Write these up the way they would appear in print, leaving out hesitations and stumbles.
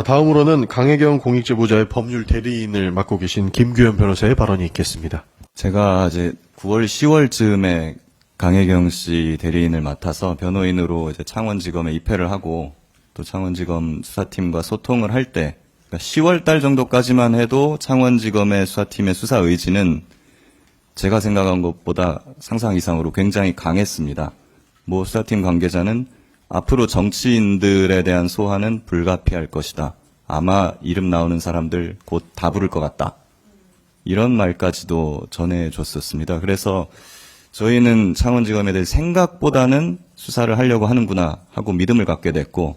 다음으로는 강혜경 공익제보자의 법률 대리인을 맡고 계신 김규현 변호사의 발언이 있겠습니다. 제가 이제 9월, 10월쯤에 강혜경 씨 대리인을 맡아서 변호인으로 이제 창원지검에 입회를 하고 또 창원지검 수사팀과 소통을 할 때, 그러니까 10월 달 정도까지만 해도 창원지검의 수사팀의 수사 의지는 제가 생각한 것보다 상상 이상으로 굉장히 강했습니다. 모 수사팀 관계자는 앞으로 정치인들에 대한 소환은 불가피할 것이다. 아마 이름 나오는 사람들 곧 다 부를 것 같다. 이런 말까지도 전해줬었습니다. 그래서 저희는 창원지검에 대해 생각보다는 수사를 하려고 하는구나 하고 믿음을 갖게 됐고,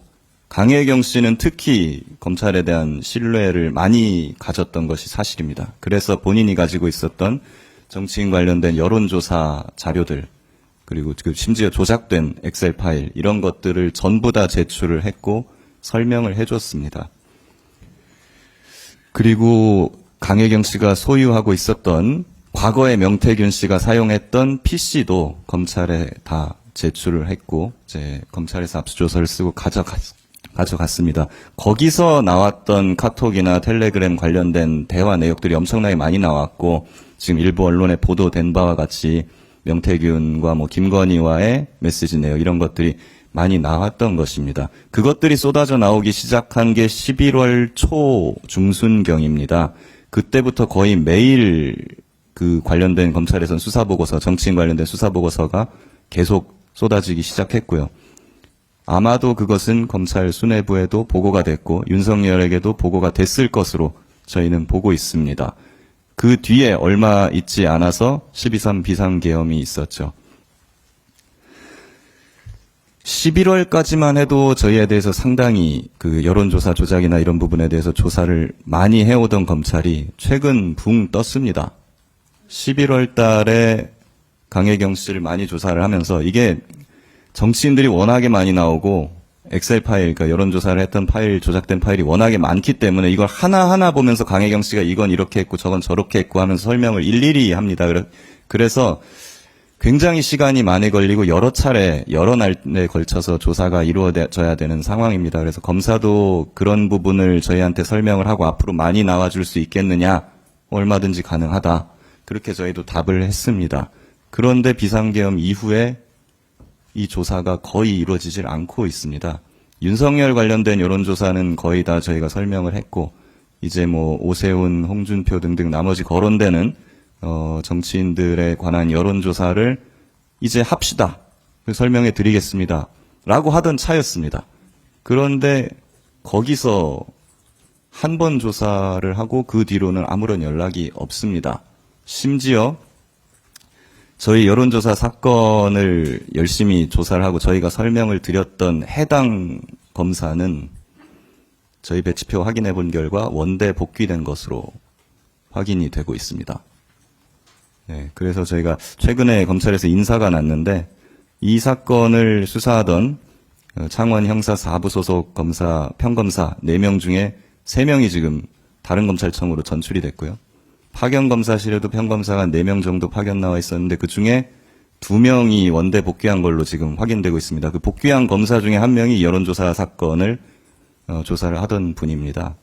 강혜경 씨는 특히 검찰에 대한 신뢰를 많이 가졌던 것이 사실입니다. 그래서 본인이 가지고 있었던 정치인 관련된 여론조사 자료들, 그리고 심지어 조작된 엑셀 파일, 이런 것들을 전부 다 제출을 했고 설명을 해줬습니다. 그리고 강혜경 씨가 소유하고 있었던 과거에 명태균 씨가 사용했던 PC도 검찰에 다 제출을 했고, 이제 검찰에서 압수조서를 쓰고 가져갔습니다. 거기서 나왔던 카톡이나 텔레그램 관련된 대화 내역들이 엄청나게 많이 나왔고, 지금 일부 언론에 보도된 바와 같이 명태균과 김건희와의 메시지 내역, 이런 것들이 많이 나왔던 것입니다. 그것들이 쏟아져 나오기 시작한 게 11월 초 중순경입니다. 그때부터 거의 매일 그 관련된 검찰에선 수사보고서, 정치인 관련된 수사보고서가 계속 쏟아지기 시작했고요. 아마도 그것은 검찰 수뇌부에도 보고가 됐고 윤석열에게도 보고가 됐을 것으로 저희는 보고 있습니다. 그 뒤에 얼마 있지 않아서 12.3 비상계엄이 있었죠. 11월까지만 해도 저희에 대해서 상당히 그 여론조사 조작이나 이런 부분에 대해서 조사를 많이 해오던 검찰이 최근 붕 떴습니다. 11월 달에 강혜경 씨를 많이 조사를 하면서, 이게 정치인들이 워낙에 많이 나오고 엑셀 파일, 그러니까 여론조사를 했던 파일, 조작된 파일이 워낙에 많기 때문에 이걸 하나하나 보면서 강혜경 씨가 이건 이렇게 했고 저건 저렇게 했고 하면서 설명을 일일이 합니다. 그래서 굉장히 시간이 많이 걸리고 여러 차례, 여러 날에 걸쳐서 조사가 이루어져야 되는 상황입니다. 그래서 검사도 그런 부분을 저희한테 설명을 하고 앞으로 많이 나와줄 수 있겠느냐, 얼마든지 가능하다. 그렇게 저희도 답을 했습니다. 그런데 비상계엄 이후에 이 조사가 거의 이루어지질 않고 있습니다. 윤석열 관련된 여론조사는 거의 다 저희가 설명을 했고, 이제 오세훈, 홍준표 등등 나머지 거론되는 정치인들에 관한 여론조사를 이제 합시다. 설명해 드리겠습니다. 라고 하던 차였습니다. 그런데 거기서 한 번 조사를 하고 그 뒤로는 아무런 연락이 없습니다. 심지어 저희 여론조사 사건을 열심히 조사를 하고 저희가 설명을 드렸던 해당 검사는 저희 배치표 확인해 본 결과 원대 복귀된 것으로 확인이 되고 있습니다. 네, 그래서 저희가 최근에 검찰에서 인사가 났는데, 이 사건을 수사하던 창원 형사 4부 소속 검사, 평검사 4명 중에 3명이 지금 다른 검찰청으로 전출이 됐고요. 파견검사실에도 평검사가 4명 정도 파견 나와 있었는데 그 중에 2명이 원대 복귀한 걸로 지금 확인되고 있습니다. 그 복귀한 검사 중에 1명이 여론조사 사건을 조사를 하던 분입니다.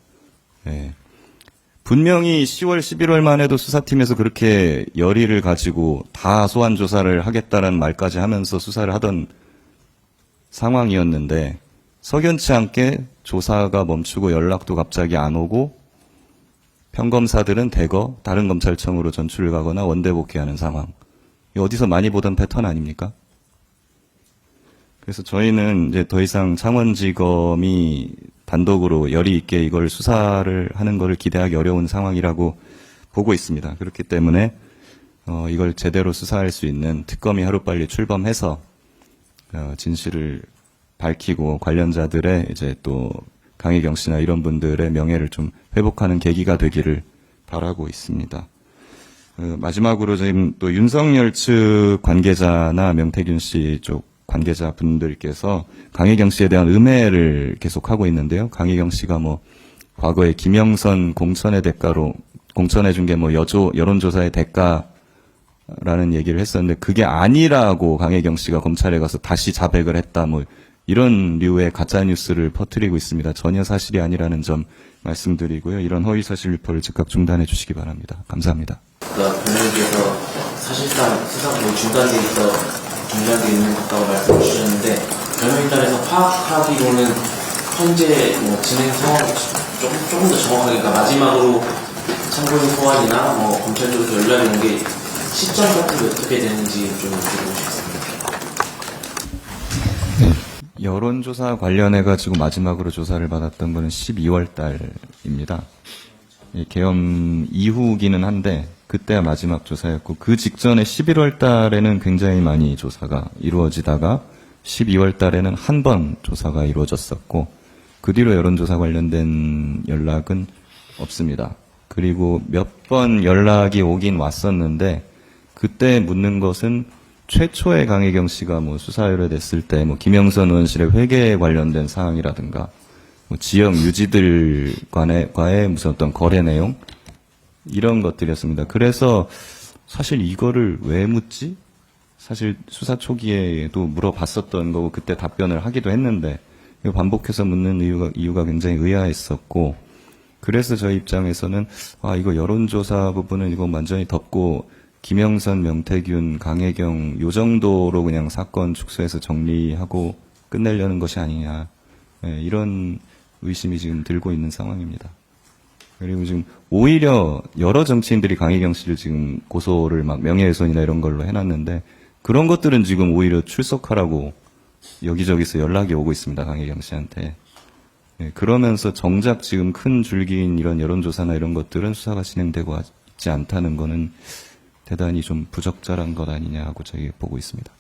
네. 분명히 10월, 11월만 해도 수사팀에서 그렇게 열의를 가지고 다 소환 조사를 하겠다라는 말까지 하면서 수사를 하던 상황이었는데, 석연치 않게 조사가 멈추고 연락도 갑자기 안 오고 평검사들은 대거 다른 검찰청으로 전출을 가거나 원대 복귀하는 상황. 어디서 많이 보던 패턴 아닙니까? 그래서 저희는 이제 더 이상 창원지검이 단독으로 열의 있게 이걸 수사를 하는 것을 기대하기 어려운 상황이라고 보고 있습니다. 그렇기 때문에 이걸 제대로 수사할 수 있는 특검이 하루빨리 출범해서 진실을 밝히고 관련자들의 이제 또 강혜경 씨나 이런 분들의 명예를 좀 회복하는 계기가 되기를 바라고 있습니다. 마지막으로 지금 또 윤석열 측 관계자나 명태균 씨 쪽 관계자분들께서 강혜경 씨에 대한 음해를 계속하고 있는데요. 강혜경 씨가 과거에 김영선 공천의 대가로 공천해 준 게 여론조사의 대가라는 얘기를 했었는데, 그게 아니라고 강혜경 씨가 검찰에 가서 다시 자백을 했다 이런 류의 가짜 뉴스를 퍼뜨리고 있습니다. 전혀 사실이 아니라는 점 말씀드리고요. 이런 허위 사실 유포를 즉각 중단해 주시기 바랍니다. 감사합니다. 그러니까 변호인께서 사실상 수사 거의 중단돼 있는 것 같다고 말씀을 주셨는데 변호인단에서 파악하기로는 현재 뭐 진행 상황 조금 더 정확하게 그러니까 마지막으로 참고인 소환이나 뭐 검찰 쪽에서 연락이 온 게 시점 같은 게 어떻게 되는지 좀 여쭤보고 싶습니다. 여론조사 관련해가지고 마지막으로 조사를 받았던 거는 12월 달입니다. 계엄 이후기는 한데, 그때가 마지막 조사였고, 그 직전에 11월 달에는 굉장히 많이 조사가 이루어지다가, 12월 달에는 한 번 조사가 이루어졌었고, 그 뒤로 여론조사 관련된 연락은 없습니다. 그리고 몇 번 연락이 오긴 왔었는데, 그때 묻는 것은 최초의 강혜경 씨가 뭐 수사 의뢰됐을 때 뭐 김영선 의원실의 회계에 관련된 사항이라든가 뭐 지역 유지들 과의 무슨 어떤 거래 내용 이런 것들이었습니다. 그래서 사실 이거를 왜 묻지? 사실 수사 초기에도 물어봤었던 거고 그때 답변을 하기도 했는데 이거 반복해서 묻는 이유가 굉장히 의아했었고 그래서 저희 입장에서는 이거 여론조사 부분은 이거 완전히 덮고 김영선, 명태균, 강혜경 요 정도로 그냥 사건 축소해서 정리하고 끝내려는 것이 아니냐 이런 의심이 지금 들고 있는 상황입니다. 그리고 지금 오히려 여러 정치인들이 강혜경 씨를 지금 고소를 막 명예훼손이나 이런 걸로 해놨는데 그런 것들은 지금 오히려 출석하라고 여기저기서 연락이 오고 있습니다. 강혜경 씨한테. 그러면서 정작 지금 큰 줄기인 이런 여론조사나 이런 것들은 수사가 진행되고 있지 않다는 거는 대단히 좀 부적절한 것 아니냐 하고 저희 보고 있습니다.